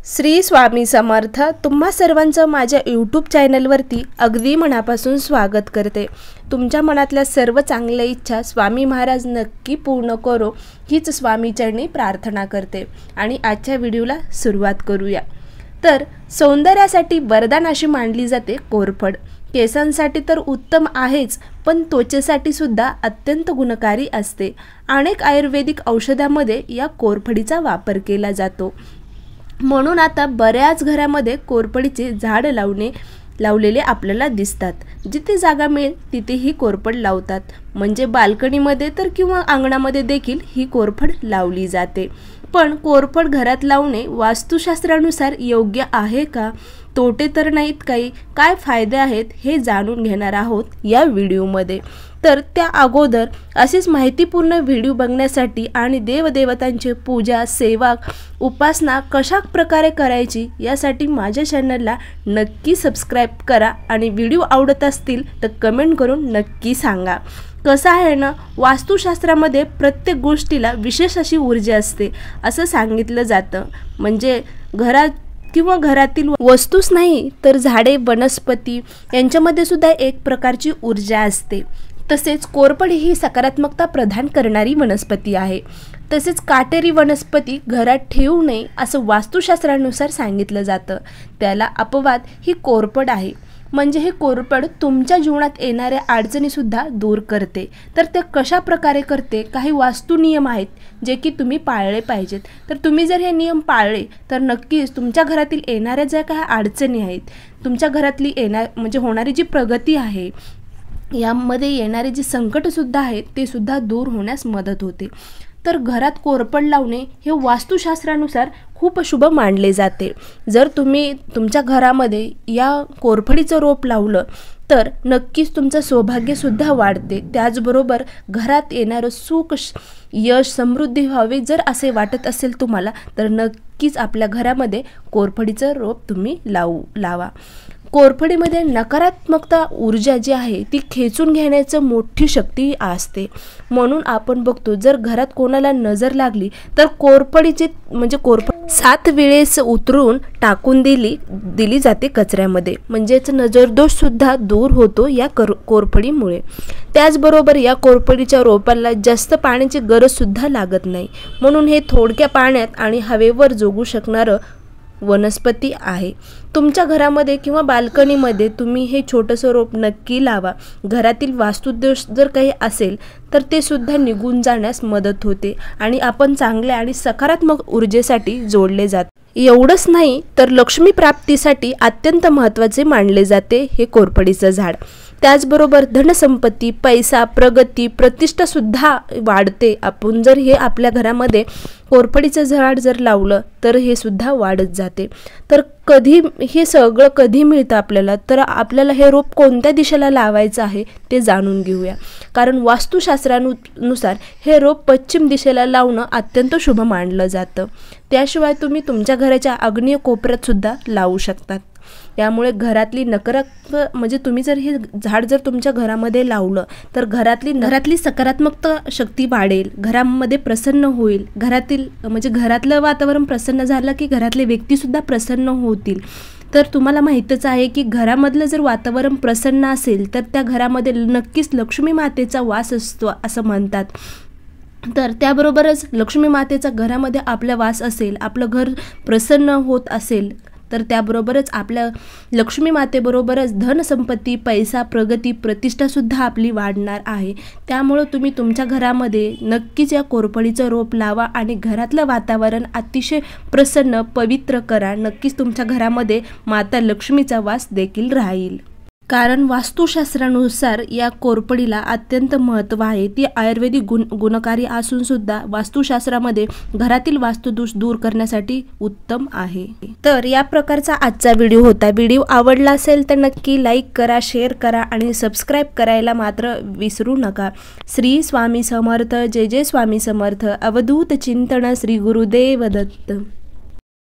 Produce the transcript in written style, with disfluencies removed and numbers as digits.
श्री स्वामी समर्थ। तुम्हा सर्वांचं माझ्या यूट्यूब चॅनलवरती अगदी मनापासून स्वागत करते। तुमच्या मनातल्या सर्व चांगल्या इच्छा स्वामी महाराज नक्की पूर्ण करो हीच स्वामी चरणी प्रार्थना करते। आणि आजच्या व्हिडिओला सुरुवात करूया। तर सौंदर्यासाठी वरदान अशी मानली जाते कोरफड। केसांसाठी तर उत्तम आहेच, पण त्वचेसाठी सुद्धा अत्यंत गुणकारी असते। अनेक आयुर्वेदिक औषधामध्ये या कोरफडीचा वापर केला जातो। म्हणून आता बऱ्याच घरामध्ये कोरफडीचे झाड लावलेले आपल्याला दिसतात। जिथे जागा मिळेल तिथे ही कोरफड लावतात। म्हणजे बाल्कनीमध्ये तर किंवा अंगणामध्ये देखील ही कोरफड लावली जाते। पण कोरफड घरात लावणे वास्तुशास्त्रानुसार योग्य आहे का? तोटे तर नाहीत काही? काय फायदे आहेत हे जाणून घेणार आहोत या व्हिडिओमध्ये। तर त्या अगोदर अशीच माहितीपूर्ण व्हिडिओ बघण्यासाठी आणि देवदेवतांची पूजा, सेवा, उपासना कशा प्रकारे करायची यासाठी माझ्या चॅनलला नक्की सबस्क्राईब करा। आणि व्हिडिओ आवडत असतील तर कमेंट करून नक्की सांगा। कसं आहे ना, वास्तुशास्त्रामध्ये प्रत्येक गोष्टीला विशेष अशी ऊर्जा असते असं सांगितलं जातं। म्हणजे घरात किंवा घरातील वस्तूच नाही तर झाडे, वनस्पती यांच्यामध्ये सुद्धा एक प्रकारची ऊर्जा असते। तसेच कोरफड ही सकारात्मकता प्रदान करणारी वनस्पती आहे। तसेच काटेरी वनस्पती घरात ठेवू नये असं वास्तुशास्त्रानुसार सांगितलं जातं। त्याला अपवाद ही कोरफड आहे। म्हणजे हे कोरफड तुमच्या जीवनात येणाऱ्या अडचणीसुद्धा दूर करते। तर ते कशा प्रकारे करते? काही वास्तू नियम आहेत जे की तुम्ही पाळले पाहिजेत। तर तुम्ही जर हे नियम पाळले तर नक्कीच तुमच्या घरातील येणाऱ्या ज्या काही अडचणी आहेत, तुमच्या घरातली म्हणजे होणारी जी प्रगती आहे, यामध्ये येणारे जे संकटसुद्धा आहेत ते सुद्धा दूर होण्यास मदत होते। तर घरात कोरफड लावणे हे वास्तुशास्त्रानुसार खूप शुभ मानले जाते। जर तुम्ही तुमच्या घरामध्ये या कोरफडीचं रोप लावलं तर नक्कीच तुमचं सौभाग्यसुद्धा वाढते। त्याचबरोबर घरात येणारं सुख, यश, समृद्धी व्हावे जर असे वाटत असेल तुम्हाला तर नक्कीच आपल्या घरामध्ये कोरफडीचं रोप तुम्ही लावा। कोरफडीमध्ये नकारात्मकता ऊर्जा जी आहे ती खेचून घेण्याचं मोठी शक्ती असते। म्हणून आपण बघतो जर घरात कोणाला नजर लागली तर कोरफडीचे म्हणजे कोरफड 7 वेळेस उतरून टाकून दिली जाते कचऱ्यामध्ये। म्हणजेच नजरदोष सुद्धा दूर होतो या कोरफडीमुळे। त्याचबरोबर या कोरफडीच्या रोपाला जास्त पाण्याची गरज सुद्धा लागत नाही। म्हणून हे थोडक्या पाण्यात आणि हवेवर जगू शकणारं वनस्पती आहे। तुमच्या घरामध्ये किंवा बाल्कनीमध्ये तुम्ही हे छोटंसं रोप नक्की लावा। घरातील वास्तुदोष जर काही असेल तर ते सुद्धा निघून जाण्यास मदत होते आणि आपण चांगल्या आणि सकारात्मक ऊर्जेसाठी जोडले जाते। एवढंच नाही तर लक्ष्मी प्राप्तीसाठी अत्यंत महत्त्वाचे मानले जाते हे कोरफडीचं झाड। त्याचबरोबर धनसंपत्ती, पैसा, प्रगती, प्रतिष्ठा सुद्धा वाढते। आपण जर हे आपल्या घरामध्ये कोरफडीचं झाड जर लावलं तर हे सुद्धा वाढत जाते। तर कधी हे सगळं कधी मिळतं आपल्याला? तर आपल्याला हे रोप कोणत्या दिशेला लावायचं आहे ते जाणून घेऊया। कारण वास्तुशास्त्रानुसार हे रोप पश्चिम दिशेला लावणं अत्यंत शुभ मानलं जातं। त्याशिवाय तुम्ही तुमच्या घराच्या आग्नेय कोपऱ्यात सुद्धा लावू शकतात। त्यामुळे घरातली म्हणजे तुम्ही जर हे झाड जर तुमच्या घरामध्ये लावलं तर घरातली सकारात्मकता शक्ती वाढेल, घरामध्ये प्रसन्न होईल। घरातलं वातावरण प्रसन्न झालं की घरातले व्यक्तीसुद्धा प्रसन्न होतील। तर तुम्हाला माहीतच आहे की घरामधलं जर वातावरण प्रसन्न असेल तर त्या घरामध्ये नक्कीच लक्ष्मी मातेचा वास असतो असं म्हणतात। तर त्याबरोबरच लक्ष्मी मातेचा घरामध्ये आपला वास असेल, आपलं घर प्रसन्न होत असेल तर त्याबरोबरच आपल्या लक्ष्मी मातेबरोबरच धनसंपत्ती, पैसा, प्रगती, प्रतिष्ठासुद्धा आपली वाढणार आहे। त्यामुळं तुम्ही तुमच्या घरामध्ये नक्कीच या कोरफडीचं रोप लावा आणि घरातलं वातावरण अतिशय प्रसन्न, पवित्र करा। नक्कीच तुमच्या घरामध्ये माता लक्ष्मीचा वास देखील राहील। कारण वास्तुशास्त्रानुसार या कोरफडीला अत्यंत महत्त्व आहे। ती आयुर्वेदिक गुणकारी असून सुद्धा वास्तुशास्त्रामध्ये घरातील वास्तुदोष दूर करण्यासाठी उत्तम आहे। तर या प्रकारचा आजचा व्हिडिओ होता। व्हिडिओ आवडला असेल तर नक्की लाईक करा, शेअर करा आणि सबस्क्राईब करायला मात्र विसरू नका। श्री स्वामी समर्थ। जय जय स्वामी समर्थ। अवधूत चिंतन। श्री गुरुदेव दत्त।